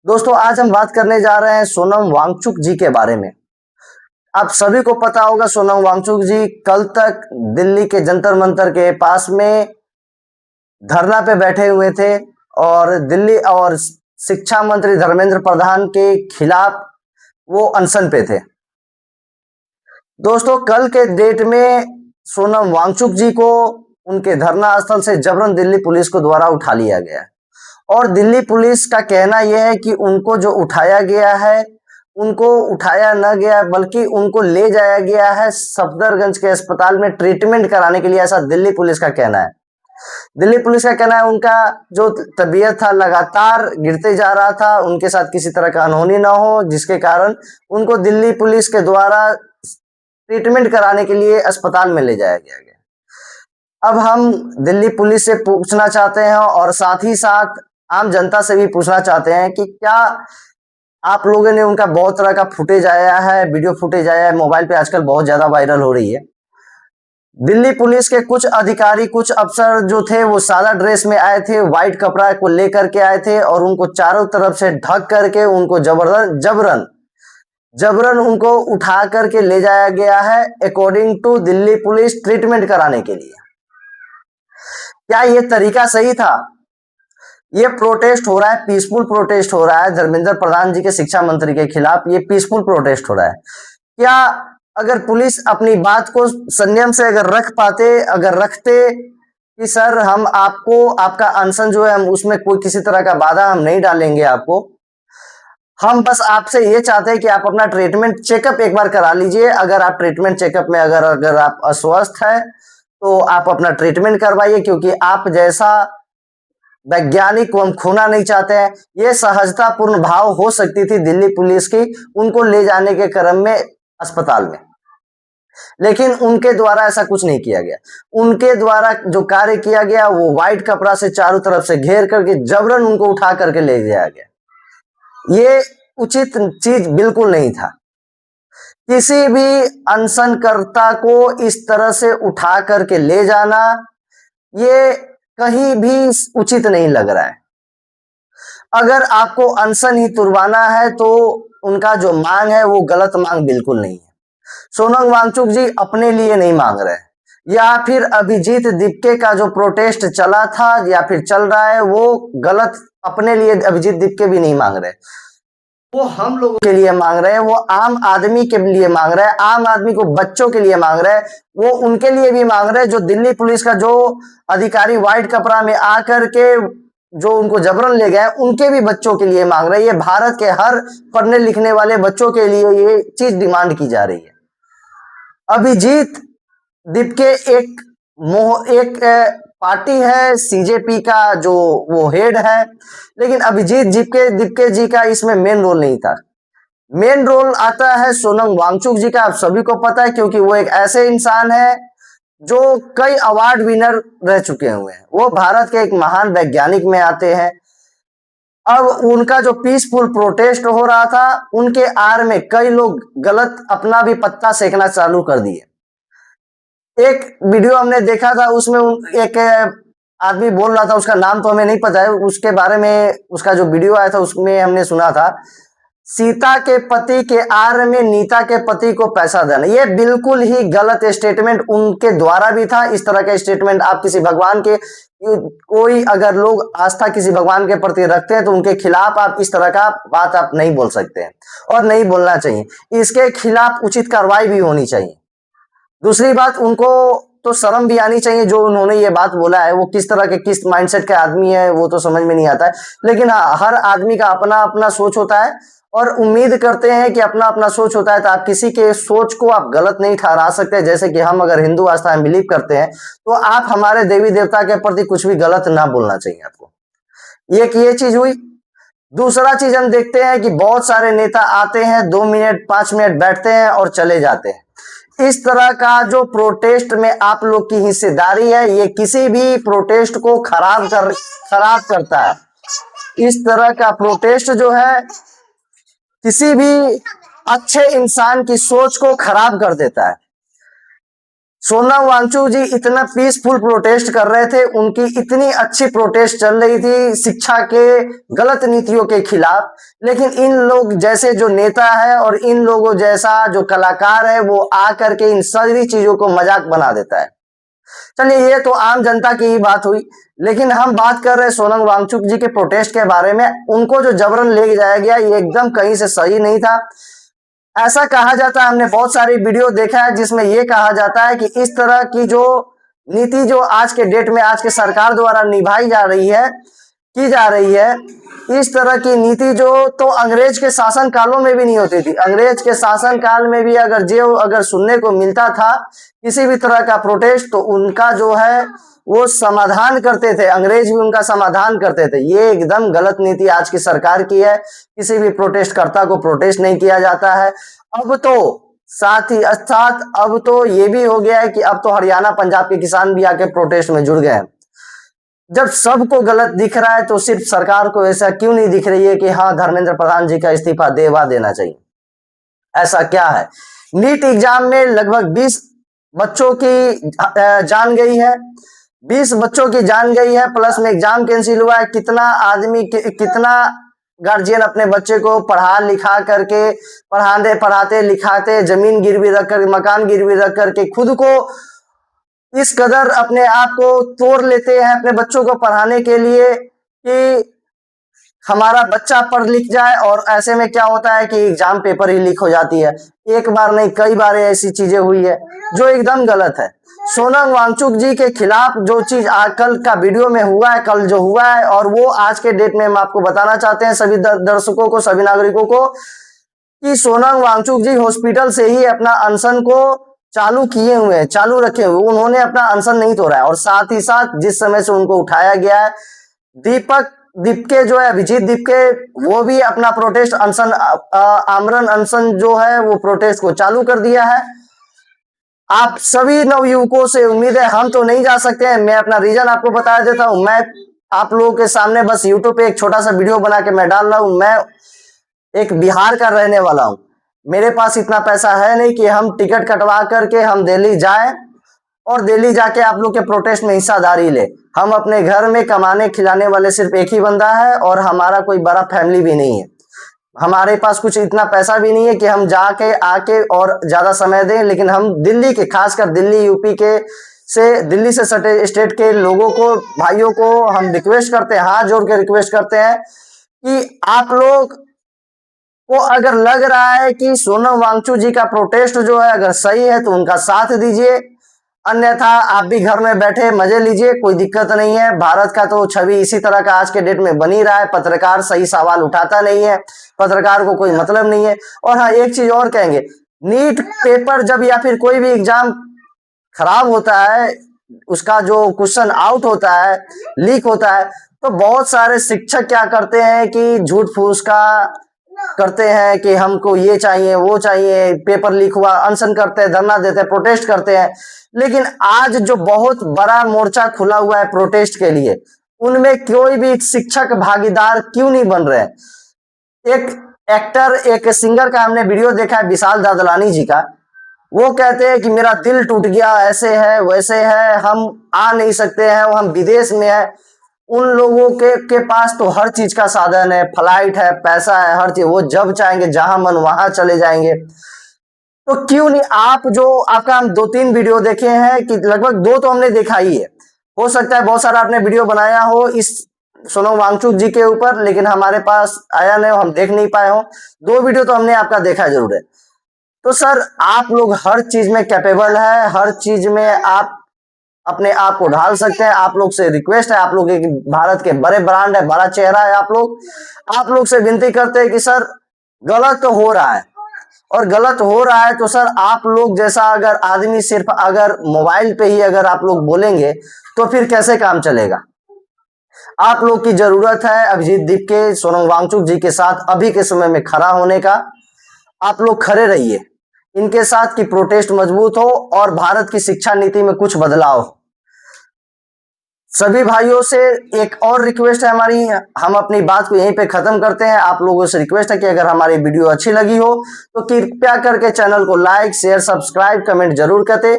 दोस्तों आज हम बात करने जा रहे हैं सोनम वांगचुक जी के बारे में। आप सभी को पता होगा सोनम वांगचुक जी कल तक दिल्ली के जंतर मंतर के पास में धरना पे बैठे हुए थे और दिल्ली और शिक्षा मंत्री धर्मेंद्र प्रधान के खिलाफ वो अनशन पे थे। दोस्तों कल के डेट में सोनम वांगचुक जी को उनके धरना स्थल से जबरन दिल्ली पुलिस को द्वारा उठा लिया गया और दिल्ली पुलिस का कहना यह है कि उनको जो उठाया गया है उनको उठाया न गया बल्कि उनको ले जाया गया है सफदरगंज के अस्पताल में ट्रीटमेंट कराने के लिए, ऐसा दिल्ली पुलिस का कहना है। दिल्ली पुलिस का कहना है उनका जो तबीयत था लगातार गिरते जा रहा था, उनके साथ किसी तरह का अनहोनी ना हो जिसके कारण उनको दिल्ली पुलिस के द्वारा ट्रीटमेंट कराने के लिए अस्पताल में ले जाया गया। अब हम दिल्ली पुलिस से पूछना चाहते हैं और साथ ही साथ आम जनता से भी पूछना चाहते हैं कि क्या आप लोगों ने उनका बहुत तरह का फुटेज आया है, वीडियो फुटेज आया है, मोबाइल पे आजकल बहुत ज्यादा वायरल हो रही है। दिल्ली पुलिस के कुछ अधिकारी कुछ अफसर जो थे वो सादा ड्रेस में आए थे, व्हाइट कपड़ा को लेकर के आए थे और उनको चारों तरफ से ढक करके उनको जबरन उनको उठा करके ले जाया गया है according to Delhi police treatment कराने के लिए। क्या ये तरीका सही था? ये प्रोटेस्ट हो रहा है, पीसफुल प्रोटेस्ट हो रहा है धर्मेंद्र प्रधान जी के शिक्षा मंत्री के खिलाफ, ये पीसफुल प्रोटेस्ट हो रहा है। क्या अगर पुलिस अपनी बात को संयम से अगर रखते कि सर हम आपको आपका अनशन जो है हम उसमें कोई किसी तरह का बाधा हम नहीं डालेंगे आपको, हम बस आपसे ये चाहते हैं कि आप अपना ट्रीटमेंट चेकअप एक बार करा लीजिए। अगर आप ट्रीटमेंट चेकअप में अगर आप अस्वस्थ है तो आप अपना ट्रीटमेंट करवाइए, क्योंकि आप जैसा वैज्ञानिक को हम खोना नहीं चाहते हैं। ये सहजतापूर्ण भाव हो सकती थी दिल्ली पुलिस की उनको ले जाने के क्रम में अस्पताल में, लेकिन उनके द्वारा ऐसा कुछ नहीं किया गया। उनके द्वारा जो कार्य किया गया वो व्हाइट कपड़ा से चारों तरफ से घेर करके जबरन उनको उठा करके ले जाया गया। ये उचित चीज बिल्कुल नहीं था। किसी भी अनशनकर्ता को इस तरह से उठा करके ले जाना ये कहीं भी उचित नहीं लग रहा है। अगर आपको अनशन ही तुड़वाना है तो उनका जो मांग है वो गलत मांग बिल्कुल नहीं है। सोनम वांगचुक जी अपने लिए नहीं मांग रहे, या फिर अभिजीत दीपके का जो प्रोटेस्ट चला था या फिर चल रहा है वो गलत अपने लिए अभिजीत दीपके भी नहीं मांग रहे, वो हम लोगों के लिए मांग रहे हैं, वो आम आदमी के लिए मांग रहे हैं, आम आदमी को बच्चों के लिए मांग रहे हैं, वो उनके लिए भी मांग रहे हैं जो दिल्ली पुलिस का जो अधिकारी व्हाइट कपड़ा में आकर के जो उनको जबरन ले गए उनके भी बच्चों के लिए मांग रहे हैं। ये भारत के हर पढ़ने लिखने वाले बच्चों के लिए ये चीज डिमांड की जा रही है। अभिजीत दीपके एक पार्टी है सीजेपी का जो वो हेड है, लेकिन अभिजीत दीपके जी का इसमें मेन रोल नहीं था। मेन रोल आता है सोनम वांगचुक जी का। आप सभी को पता है क्योंकि वो एक ऐसे इंसान है जो कई अवार्ड विनर रह चुके हुए हैं, वो भारत के एक महान वैज्ञानिक में आते हैं। अब उनका जो पीसफुल प्रोटेस्ट हो रहा था उनके आड़ में कई लोग गलत अपना भी पत्ता सेकना चालू कर दिए। एक वीडियो हमने देखा था उसमें एक आदमी बोल रहा था, उसका नाम तो हमें नहीं पता है, उसके बारे में उसका जो वीडियो आया था उसमें हमने सुना था सीता के पति के आड़ में नीता के पति को पैसा देना। ये बिल्कुल ही गलत स्टेटमेंट उनके द्वारा भी था। इस तरह का स्टेटमेंट आप किसी भगवान के कोई अगर लोग आस्था किसी भगवान के प्रति रखते हैं तो उनके खिलाफ आप इस तरह का बात आप नहीं बोल सकते हैं और नहीं बोलना चाहिए। इसके खिलाफ उचित कार्रवाई भी होनी चाहिए। दूसरी बात, उनको तो शर्म भी आनी चाहिए जो उन्होंने ये बात बोला है। वो किस तरह के किस माइंडसेट के आदमी है वो तो समझ में नहीं आता है, लेकिन हाँ हर आदमी का अपना अपना सोच होता है और उम्मीद करते हैं कि अपना अपना सोच होता है तो आप किसी के सोच को आप गलत नहीं ठहरा सकते। जैसे कि हम अगर हिंदू आस्था में बिलीव करते हैं तो आप हमारे देवी देवता के प्रति कुछ भी गलत ना बोलना चाहिए आपको। ये चीज हुई। दूसरा चीज हम देखते हैं कि बहुत सारे नेता आते हैं 2 मिनट 5 मिनट बैठते हैं और चले जाते हैं। इस तरह का जो प्रोटेस्ट में आप लोग की हिस्सेदारी है ये किसी भी प्रोटेस्ट को खराब करता है। इस तरह का प्रोटेस्ट जो है किसी भी अच्छे इंसान की सोच को खराब कर देता है। सोनम वांगचुक जी इतना पीसफुल प्रोटेस्ट कर रहे थे, उनकी इतनी अच्छी प्रोटेस्ट चल रही थी शिक्षा के गलत नीतियों के खिलाफ, लेकिन इन लोग जैसे जो नेता है और इन लोगों जैसा जो कलाकार है वो आकर के इन सारी चीजों को मजाक बना देता है। चलिए ये तो आम जनता की ही बात हुई, लेकिन हम बात कर रहे हैं सोनम वांगचुक जी के प्रोटेस्ट के बारे में। उनको जो जबरन ले जाया गया ये एकदम कहीं से सही नहीं था। ऐसा कहा जाता है, हमने बहुत सारी वीडियो देखा है जिसमें यह कहा जाता है कि इस तरह की जो नीति जो आज के डेट में आज के सरकार द्वारा निभाई जा रही है, की जा रही है, इस तरह की नीति जो तो अंग्रेज के शासन कालों में भी नहीं होती थी। अंग्रेज के शासन काल में भी अगर सुनने को मिलता था किसी भी तरह का प्रोटेस्ट तो उनका जो है वो समाधान करते थे, अंग्रेज भी उनका समाधान करते थे। ये एकदम गलत नीति आज की सरकार की है, किसी भी प्रोटेस्टकर्ता को प्रोटेस्ट नहीं किया जाता है। अब तो साथ ही साथ अब तो ये भी हो गया है कि अब तो हरियाणा पंजाब के किसान भी आके प्रोटेस्ट में जुड़ गए हैं। जब सबको गलत दिख रहा है तो सिर्फ सरकार को ऐसा क्यों नहीं दिख रही है कि हाँ धर्मेंद्र प्रधान जी का इस्तीफा देना चाहिए? ऐसा क्या है? नीट एग्जाम में लगभग 20 बच्चों की जान गई है, 20 बच्चों की जान गई है, प्लस में एग्जाम कैंसिल हुआ है। कितना गार्जियन अपने बच्चे को पढ़ा लिखा करके पढ़ाते लिखाते जमीन गिरवी रख कर, मकान गिरवी रख करके खुद को इस कदर अपने आप को तोड़ लेते हैं अपने बच्चों को पढ़ाने के लिए कि हमारा बच्चा पढ़ लिख जाए, और ऐसे में क्या होता है कि एग्जाम पेपर ही लीक हो जाती है। एक बार नहीं कई बार ऐसी चीजें हुई है जो एकदम गलत है। सोनम वांगचुक जी के खिलाफ जो चीज कल का वीडियो में हुआ है, कल जो हुआ है, और वो आज के डेट में हम आपको बताना चाहते हैं सभी दर्शकों को, सभी नागरिकों को, कि सोनम वांगचुक जी हॉस्पिटल से ही अपना अनशन को चालू किए हुए हैं, चालू रखे हुए, उन्होंने अपना अनशन नहीं तोड़ा है। और साथ ही साथ जिस समय से उनको उठाया गया है, दीपके जो है, अभिजीत दीपके, वो भी अपना प्रोटेस्ट अनशन आमरण अनशन जो है वो प्रोटेस्ट को चालू कर दिया है। आप सभी नवयुवकों से उम्मीद है, हम तो नहीं जा सकते हैं, मैं अपना रीजन आपको बता देता हूं। मैं आप लोगों के सामने बस यूट्यूब पे एक छोटा सा वीडियो बना के मैं डाल रहा हूं। मैं एक बिहार का रहने वाला हूं, मेरे पास इतना पैसा है नहीं कि हम टिकट कटवा करके हम दिल्ली जाएं और दिल्ली जाके आप लोग के प्रोटेस्ट में हिस्सादारी ले। हम अपने घर में कमाने खिलाने वाले सिर्फ एक ही बंदा है और हमारा कोई बड़ा फैमिली भी नहीं है। हमारे पास कुछ इतना पैसा भी नहीं है कि हम जाके आके और ज्यादा समय दें, लेकिन हम दिल्ली के, खासकर दिल्ली यूपी के दिल्ली से सटे स्टेट के लोगों को, भाइयों को हम रिक्वेस्ट करते हैं, हाथ जोड़ के रिक्वेस्ट करते हैं कि आप लोग को अगर लग रहा है कि सोनम वांगचुक जी का प्रोटेस्ट जो है अगर सही है तो उनका साथ दीजिए, अन्यथा आप भी घर में बैठे मजे लीजिए, कोई दिक्कत नहीं है। भारत का तो छवि इसी तरह का आज के डेट में बनी रहा है, पत्रकार सही सवाल उठाता नहीं है, पत्रकार को कोई मतलब नहीं है। और हाँ एक चीज और कहेंगे, नीट पेपर जब या फिर कोई भी एग्जाम खराब होता है, उसका जो क्वेश्चन आउट होता है, लीक होता है, तो बहुत सारे शिक्षक क्या करते हैं कि झूठ फूस का करते हैं कि हमको ये चाहिए वो चाहिए, पेपर लीक हुआ, अनशन करते हैं, धरना देते हैं, प्रोटेस्ट करते हैं। लेकिन आज जो बहुत बड़ा मोर्चा खुला हुआ है प्रोटेस्ट के लिए, उनमें कोई भी शिक्षक भागीदार क्यों नहीं बन रहे? एक एक्टर, एक सिंगर का हमने वीडियो देखा है विशाल दादलानी जी का, वो कहते हैं कि मेरा दिल टूट गया, ऐसे है वैसे है, हम आ नहीं सकते हैं, हम विदेश में है। उन लोगों के पास तो हर चीज का साधन है, फ्लाइट है, पैसा है, हर चीज, वो जब चाहेंगे जहां मन वहां चले जाएंगे। तो क्यों नहीं आप जो आपका हम 2-3 वीडियो देखे हैं, कि लगभग 2 तो हमने देखा ही है, हो सकता है बहुत सारा आपने वीडियो बनाया हो इस सोनम वांगचुक जी के ऊपर, लेकिन हमारे पास आया नहीं, हम देख नहीं पाए हो। 2 वीडियो तो हमने आपका देखा जरूर है। तो सर आप लोग हर चीज में कैपेबल है, हर चीज में आप अपने आप को ढाल सकते हैं। आप लोग से रिक्वेस्ट है, आप लोग भारत के बड़े ब्रांड है, बड़ा चेहरा है, आप लोग से विनती करते हैं कि सर गलत तो हो रहा है, और गलत हो रहा है तो सर आप लोग जैसा अगर आदमी सिर्फ अगर मोबाइल पे ही अगर आप लोग बोलेंगे तो फिर कैसे काम चलेगा? आप लोग की जरूरत है अभिजीत दीपके, सोनम वांगचुक जी के साथ अभी के समय में खड़ा होने का। आप लोग खड़े रहिए इनके साथ कि प्रोटेस्ट मजबूत हो और भारत की शिक्षा नीति में कुछ बदलाव हो। सभी भाइयों से एक और रिक्वेस्ट है हमारी, हम अपनी बात को यहीं पे खत्म करते हैं। आप लोगों से रिक्वेस्ट है कि अगर हमारी वीडियो अच्छी लगी हो तो कृपया करके चैनल को लाइक, शेयर, सब्सक्राइब, कमेंट जरूर करें।